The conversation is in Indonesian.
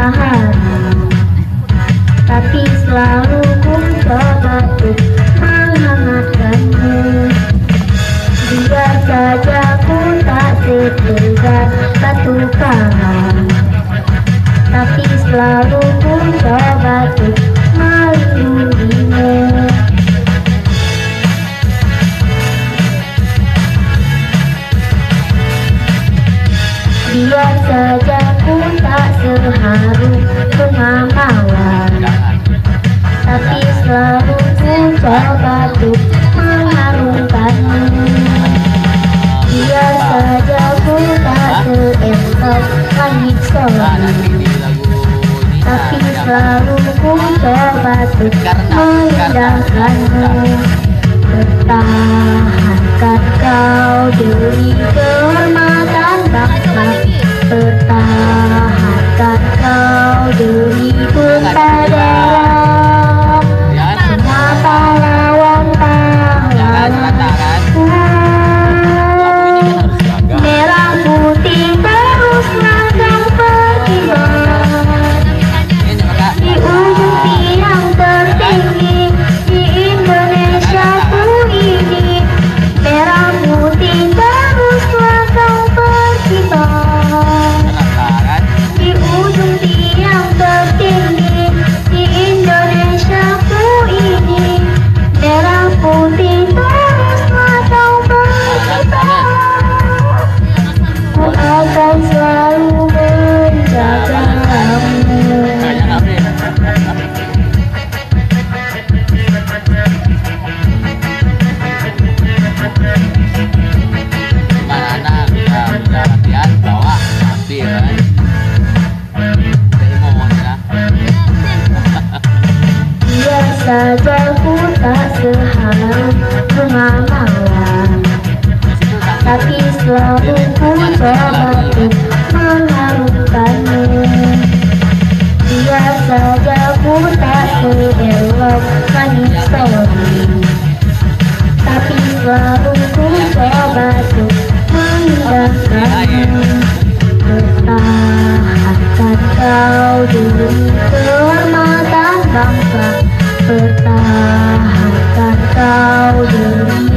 hari, tapi selalu ku coba untuk menghangatkanmu. Biar saja ku tak setegar batu karang, tapi selalu ku coba untuk melindungimu. Biar saja ku tak seharum bunga mawar, tapi selalu ku coba untuk mengharumkanmu. Biar saja ku tak seentok langit sore, tapi selalu ku coba untuk mengindahkanmu. Pertahankan kau demi kehormatan bangsa, pertahankan kau demi bangsa daerah. Semua pahlawan-pahlawan merah putih terus megang perkibar di ujung tiang tertinggi di Indonesia ku ini. Merah putih terus megang perkibar di ujung tiang tertinggi di Indonesia ku ini. Merah putih terus megang perkibar. Ku akan selalu menjagamu. Biar saja ku tak seharum bunga mawar, tapi selalu ku coba untuk mengharumkanmu. Biar saja ku tak seelok langit sore, tapi selalu ku coba untuk mengindahkanmu. Pertahankan kau demi kehormatan bangsa, pertahankan kau demi